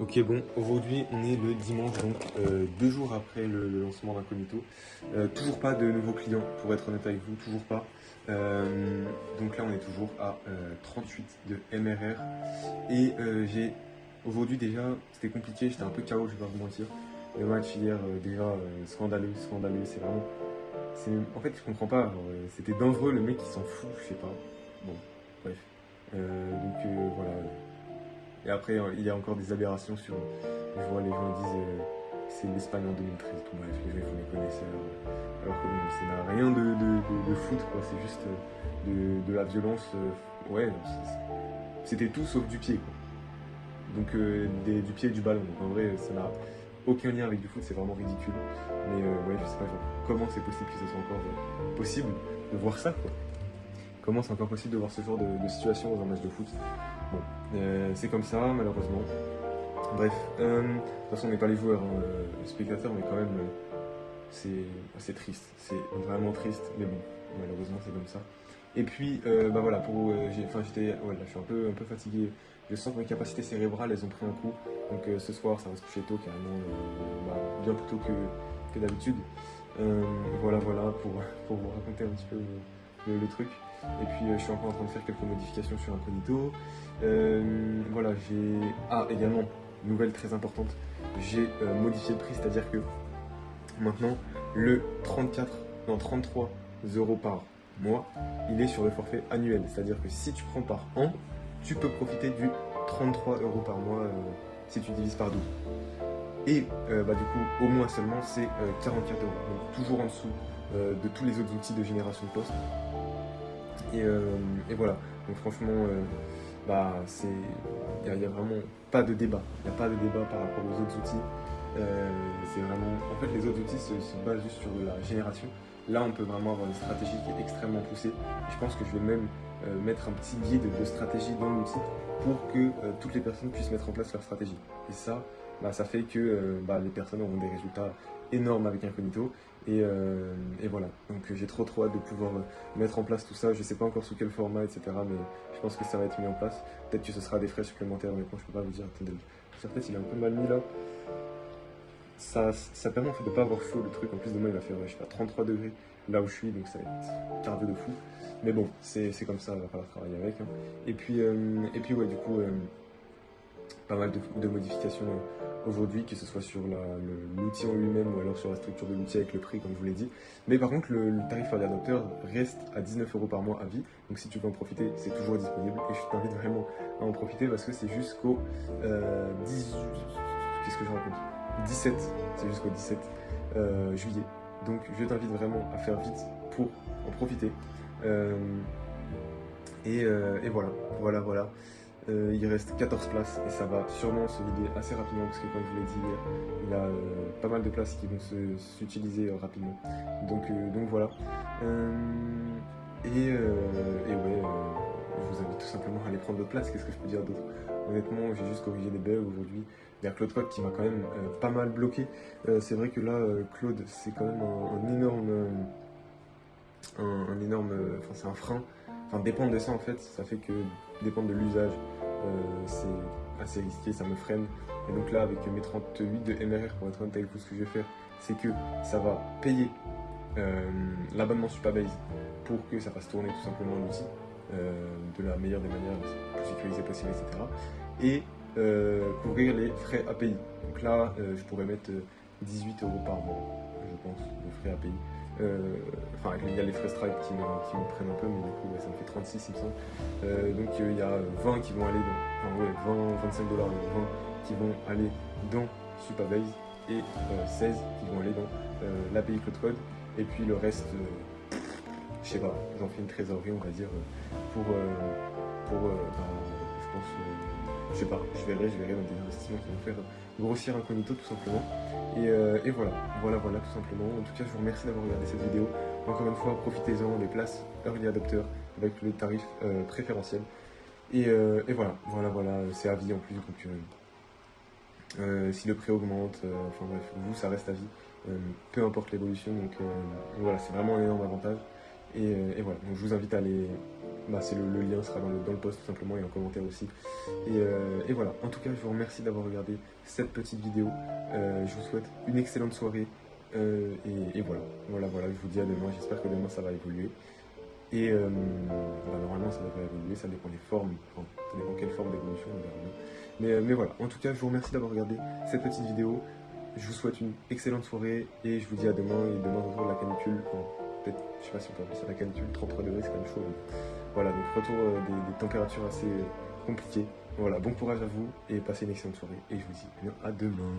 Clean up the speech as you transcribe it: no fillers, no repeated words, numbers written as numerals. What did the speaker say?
Ok, bon, aujourd'hui on est le dimanche, donc 2 jours après le lancement d'Incognito. Toujours pas de nouveaux clients, pour être honnête avec vous, toujours pas. Donc là on est toujours à 38 de MRR. Et aujourd'hui déjà, c'était compliqué, j'étais un peu KO, je vais pas vous mentir. Le match hier, déjà, scandaleux, scandaleux, c'est vraiment. En fait, je comprends pas, genre, c'était dangereux, le mec il s'en fout, je sais pas. Bon, bref. Voilà. Et après, il y a encore des aberrations sur. Je vois les gens disent c'est l'Espagne en 2013, tout bref, les gens ils font des connaisseurs. Alors que bon, ça n'a rien de foot, quoi, c'est juste de la violence. Ouais, c'était tout sauf du pied, quoi. Donc du pied et du ballon. Donc en vrai, ça n'a aucun lien avec du foot, c'est vraiment ridicule. Mais ouais, je sais pas genre, comment c'est possible que ce soit encore possible de voir ça, quoi. Comment c'est encore possible de voir ce genre de situation dans un match de foot. Bon, c'est comme ça, malheureusement. Bref, de toute façon, on n'est pas les joueurs, hein, les spectateurs, mais quand même, c'est triste. C'est vraiment triste, mais bon, malheureusement, c'est comme ça. Et puis, bah voilà, ouais, là, je suis un peu fatigué. Je sens que mes capacités cérébrales, elles ont pris un coup. Donc ce soir, ça va se coucher tôt, carrément, bah, bien plus tôt que d'habitude. Voilà, pour vous raconter un petit peu le truc. Et puis, je suis encore en train de faire quelques modifications sur Incognito. Voilà, également, nouvelle très importante, j'ai modifié le prix, c'est-à-dire que maintenant, le 34, non 33 euros par mois, il est sur le forfait annuel. C'est-à-dire que si tu prends par an, tu peux profiter du 33 euros par mois si tu divises par 12. Et bah, du coup, au mois seulement, c'est 44 euros. Donc toujours en dessous de tous les autres outils de génération de postes. Et voilà. Donc franchement, bah, il y a vraiment pas de débat. Il n'y a pas de débat par rapport aux autres outils. C'est vraiment. En fait, les autres outils se basent juste sur de la génération. Là, on peut vraiment avoir une stratégie qui est extrêmement poussée. Et je pense que je vais même mettre un petit guide de stratégie dans l'outil pour que toutes les personnes puissent mettre en place leur stratégie. Et ça, bah, ça fait que bah, les personnes auront des résultats énormes avec Incognito. Et voilà. Donc j'ai trop hâte de pouvoir mettre en place tout ça. Je sais pas encore sous quel format, etc. Mais je pense que ça va être mis en place. Peut-être que ce sera des frais supplémentaires, mais bon, je peux pas vous dire. Attendez, peut-être il est un peu mal mis là. Ça permet en fait de pas avoir chaud le truc. En plus, demain il va faire, je sais pas, 33 degrés là où je suis, donc ça va être cardio de fou. Mais bon, c'est comme ça, il va falloir travailler avec, hein. Et puis ouais, du coup, pas mal de modifications aujourd'hui, que ce soit sur l'outil en lui-même ou alors sur la structure de l'outil avec le prix, comme je vous l'ai dit. Mais par contre, le tarif early adopter reste à 19 euros par mois à vie. Donc si tu veux en profiter, c'est toujours disponible. Et je t'invite vraiment à en profiter parce que c'est jusqu'au 18. Qu'est-ce que je raconte 17. C'est jusqu'au 17 juillet. Donc je t'invite vraiment à faire vite pour en profiter. Euh, et voilà. Il reste 14 places et ça va sûrement se vider assez rapidement parce que comme je vous l'ai dit hier, il y a pas mal de places qui vont s'utiliser rapidement. Donc voilà. Et ouais, je vous invite tout simplement à aller prendre votre place. Qu'est-ce que je peux dire d'autre? Honnêtement, j'ai juste corrigé des bugs aujourd'hui. Il y a Claude Code qui m'a quand même pas mal bloqué. C'est vrai que là, Claude, c'est quand même un énorme, enfin c'est un frein. Enfin, dépendre de ça en fait, ça fait que dépendre de l'usage, c'est assez risqué, ça me freine. Et donc là, avec mes 38 de MRR, pour être honnête avec vous, ce que je vais faire, c'est que ça va payer l'abonnement Supabase pour que ça fasse tourner tout simplement l'outil de la meilleure des manières, la plus sécurisée possible, etc. Et couvrir les frais à payer. Donc là, je pourrais mettre 18 euros par mois, je pense, de frais à payer. Enfin, il y a les frais Stripe qui me prennent un peu, mais du coup, ouais, ça me fait 36, il me semble. Donc, il y a 20 qui vont aller dans. Enfin, ouais, 25 dollars, 20 qui vont aller dans Supabase et 16 qui vont aller dans l'API Cloud Code. Et puis le reste, je sais pas, j'en fais une trésorerie, on va dire, bah, je pense, je sais pas, je verrai dans des investissements qui vont faire grossir Incognito tout simplement. Et voilà, tout simplement. En tout cas, je vous remercie d'avoir regardé cette vidéo. Encore une fois, profitez-en des places Early Adopter avec le tarif préférentiel. Et voilà, c'est à vie en plus. Donc, si le prix augmente, enfin bref, vous, ça reste à vie. Peu importe l'évolution. Donc voilà, c'est vraiment un énorme avantage. Et voilà, donc je vous invite à aller. Bah, le lien sera dans le post tout simplement et en commentaire aussi. Et voilà, en tout cas, je vous remercie d'avoir regardé cette petite vidéo. Je vous souhaite une excellente soirée. Et voilà, je vous dis à demain. J'espère que demain ça va évoluer. Et bah, normalement, ça devrait évoluer. Ça dépend des formes. Enfin, ça dépend quelle forme d'évolution, on verra bien. Mais voilà, en tout cas, je vous remercie d'avoir regardé cette petite vidéo. Je vous souhaite une excellente soirée et je vous dis à demain. Et demain, retour de la canicule. Enfin, peut-être, je sais pas si on peut appeler ça la canicule, 33 degrés, c'est quand même chaud. Mais voilà, donc retour des températures assez compliquées. Voilà, bon courage à vous et passez une excellente soirée. Et je vous dis à demain.